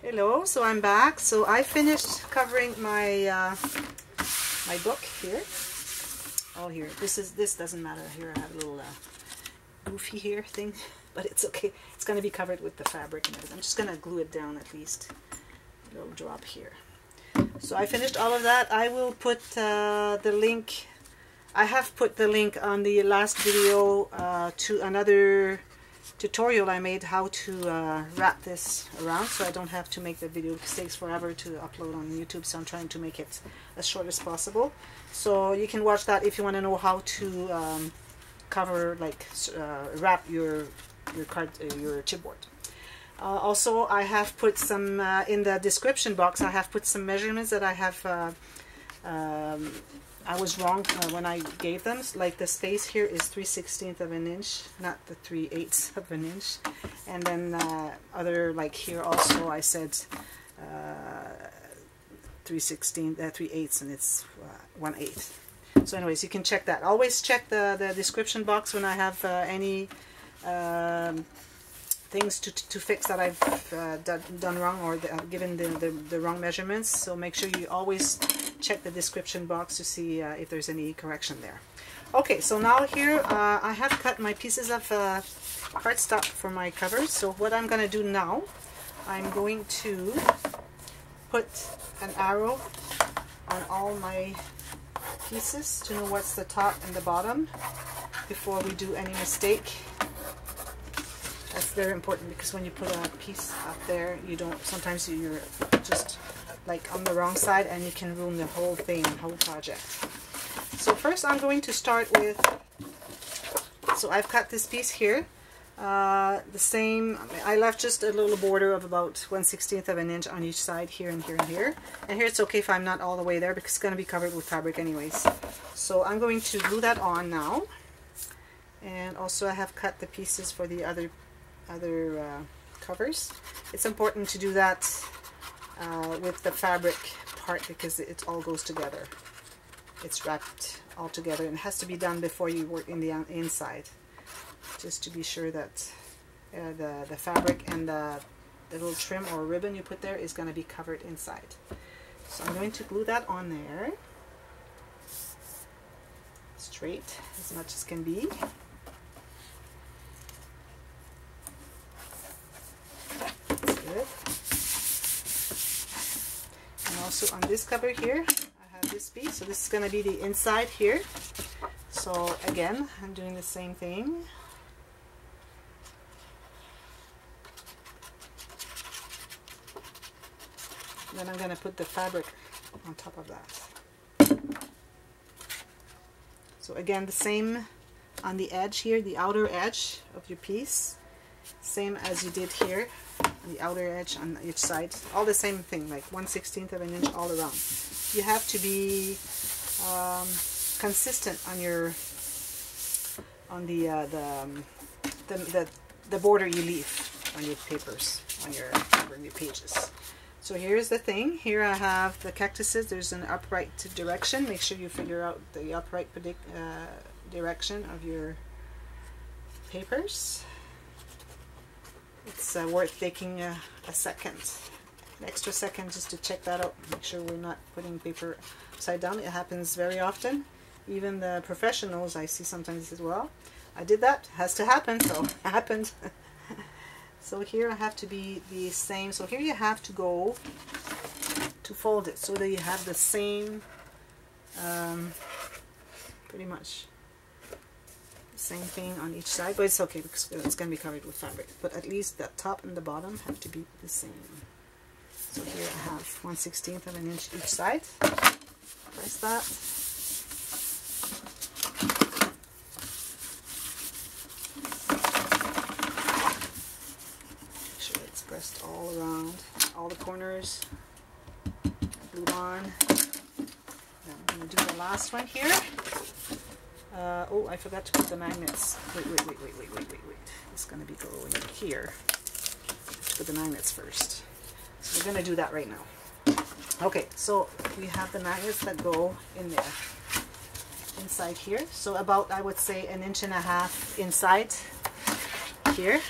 Hello, so I'm back. So I finished covering my my book here. Oh, here. This doesn't matter. Here I have a little goofy here thing, but it's okay. It's going to be covered with the fabric and everything. I'm just going to glue it down at least. A little drop here. So I finished all of that. I will put the link. I have put the link on the last video to another tutorial I made how to wrap this around, so I don't have to make the video. It takes forever to upload on YouTube, so I'm trying to make it as short as possible. So you can watch that if you want to know how to cover, like wrap your chipboard. Also, I have put some in the description box. I have put some measurements that I have. I was wrong when I gave them. Like the space here is 3/16 of an inch, not the 3/8 of an inch. And then other, like here also I said 3/8, and it's 1/8. So anyways, you can check that. Always check the description box when I have any things to fix that I've done wrong, or given the wrong measurements. So make sure you always check the description box to see if there's any correction there. Okay, so now here I have cut my pieces of cardstock for my covers. So what I'm going to do now, I'm going to put an arrow on all my pieces to know what's the top and the bottom before we do any mistake. That's very important, because when you put a piece up there, you don't, sometimes you're just like on the wrong side and you can ruin the whole thing, whole project. So first I'm going to start with, so I've cut this piece here, the same, I left just a little border of about 1/16 of an inch on each side, here and here and here. And here it's okay if I'm not all the way there, because it's going to be covered with fabric anyways. So I'm going to glue that on now. And also I have cut the pieces for the other covers. It's important to do that with the fabric part, because it all goes together. It's wrapped all together, and it has to be done before you work in the inside, just to be sure that the fabric and the little trim or ribbon you put there is going to be covered inside. So I'm going to glue that on there straight as much as can be. Also on this cover here, I have this piece, so this is going to be the inside here. So again, I'm doing the same thing. Then I'm going to put the fabric on top of that. So again, the same on the edge here, the outer edge of your piece, same as you did here. The outer edge on each side, all the same thing, like 1/16 of an inch all around. You have to be consistent on your the border you leave on your papers, on your pages. So here's the thing. Here I have the cactuses. There's an upright direction. Make sure you figure out the upright direction of your papers. It's worth taking a second, an extra second, just to check that out. Make sure we're not putting paper upside down. It happens very often. Even the professionals, I see sometimes as well. I did that. It has to happen, so it happened. So here I have to be the same. So here you have to go to fold it so that you have the same, pretty much same thing on each side, but it's okay because it's going to be covered with fabric. But at least the top and the bottom have to be the same. So here I have 1/16 of an inch each side. Press that. Make sure it's pressed all around, all the corners. Glued on. Now I'm going to do the last one here. Oh, I forgot to put the magnets. Wait. It's going to be going here. Let's put the magnets first. So we're going to do that right now. Okay, so we have the magnets that go in there, inside here. So about, I would say, 1.5 inches inside here.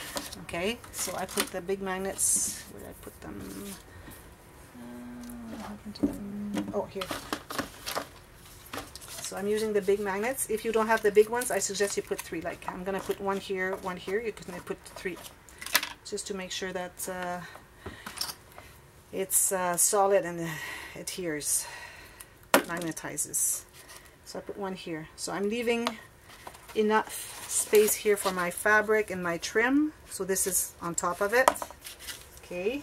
Okay, so I put the big magnets, where did I put them? Oh, here. So I'm using the big magnets. If you don't have the big ones, I suggest you put 3. Like I'm gonna put one here, one here. You can put 3, just to make sure that it's solid and adheres, magnetizes. So I put one here. So I'm leaving enough space here for my fabric and my trim. So this is on top of it. Okay.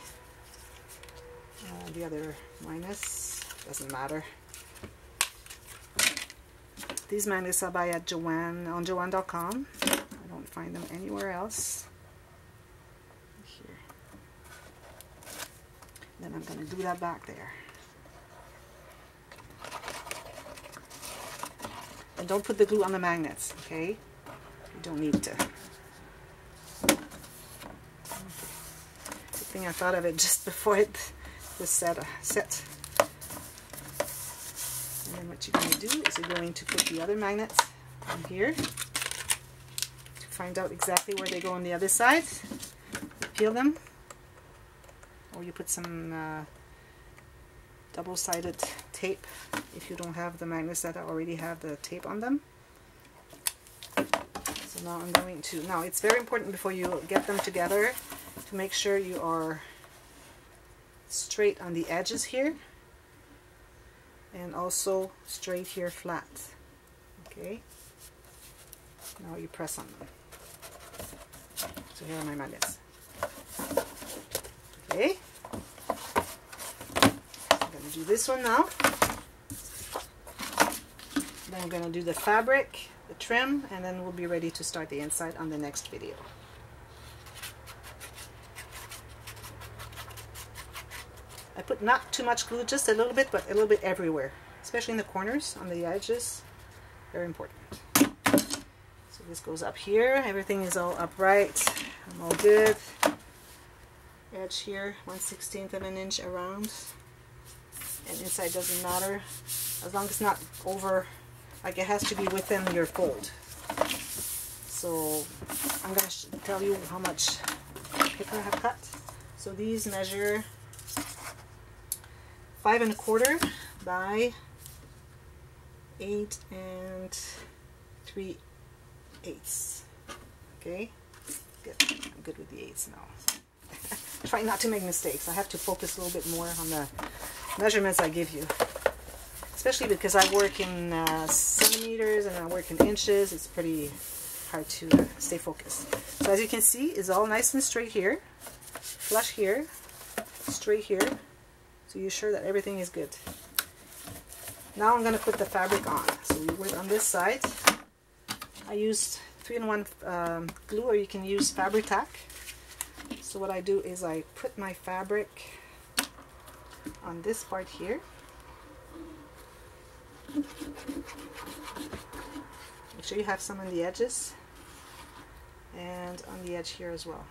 The other minus doesn't matter. These magnets I buy at Joann on Joann.com. I don't find them anywhere else. Here. Then I'm going to glue that back there. And don't put the glue on the magnets, okay? You don't need to. Good thing I thought of it just before it was set. And then what you're going to do is you're going to put the other magnets on here to find out exactly where they go on the other side. You peel them, or you put some double-sided tape if you don't have the magnets that already have the tape on them. So now I'm going to, now it's very important before you get them together to make sure you are straight on the edges here, and also straight here flat. Okay, now you press on them. So here are my magnets. Okay, I'm going to do this one now. Then I'm going to do the fabric, the trim, and then we'll be ready to start the inside on the next video. I put not too much glue, just a little bit, but a little bit everywhere, especially in the corners, on the edges. Very important. So this goes up here. Everything is all upright. I'm all good. Edge here, 1/16 of an inch around. And inside doesn't matter, as long as it's not over, like it has to be within your fold. So I'm going to tell you how much paper I have cut. So these measure 5 1/4 by 8 3/8. Okay, good. I'm good with the 8s now. Try not to make mistakes. I have to focus a little bit more on the measurements I give you, especially because I work in centimeters and I work in inches. It's pretty hard to stay focused. So as you can see, it's all nice and straight here, flush here, straight here. So you're sure that everything is good. Now I'm going to put the fabric on. So we work on this side. I used 3-in-1 glue, or you can use fabric tack. So what I do is I put my fabric on this part here. Make sure you have some on the edges and on the edge here as well.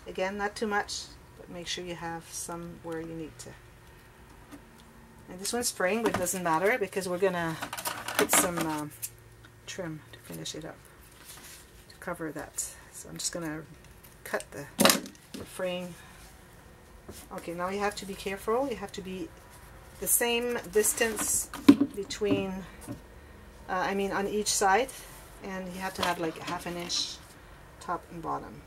Again, not too much, but make sure you have some where you need to. And this one's fraying, but it doesn't matter because we're gonna put some trim to finish it up, to cover that. So I'm just gonna cut the fraying. Okay, now you have to be careful. You have to be the same distance between, I mean on each side, and you have to have like 1/2 inch top and bottom.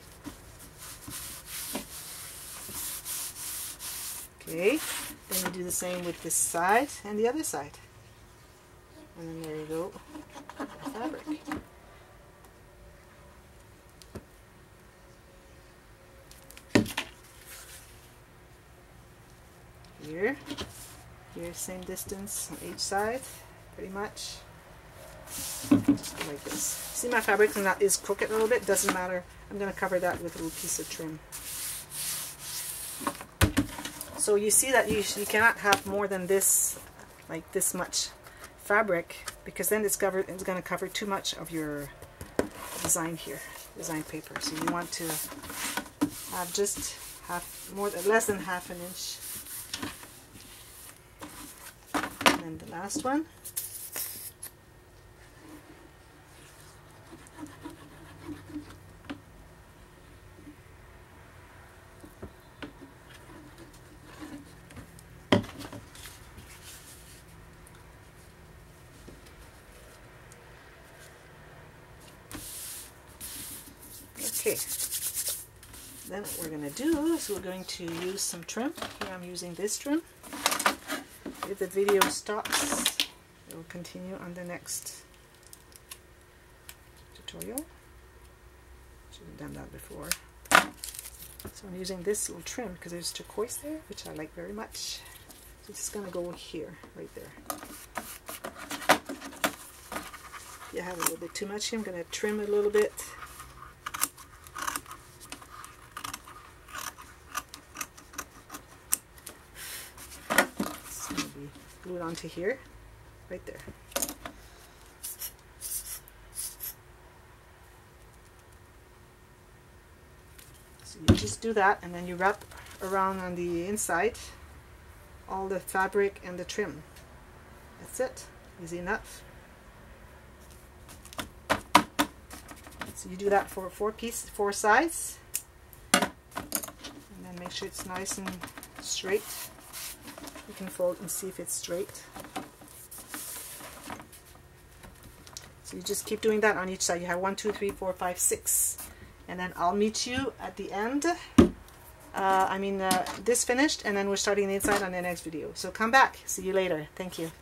Okay, then you do the same with this side and the other side. And then there you go, the fabric. Here, same distance on each side, pretty much. Just go like this. See, my fabric is crooked a little bit, doesn't matter. I'm going to cover that with a little piece of trim. So you see that you cannot have more than this, like this much fabric, because then it's going to cover too much of your design here, design paper. So you want to have just less than 1/2 inch. And then the last one. Okay, then what we're going to do is we're going to use some trim. Here I'm using this trim. If the video stops, it will continue on the next tutorial. Should have done that before. So I'm using this little trim because there's turquoise there, which I like very much. So it's just going to go here, right there. If you have a little bit too much here, I'm going to trim it a little bit. It's going to be glued onto here, right there. So you just do that, and then you wrap around on the inside all the fabric and the trim. That's it. Easy enough. So you do that for four sides, and then make sure it's nice and straight. You can fold and see if it's straight. So you just keep doing that on each side. You have 1, 2, 3, 4, 5, 6, and then I'll meet you at the end. This finished, and then we're starting the inside on the next video. So come back. See you later. Thank you.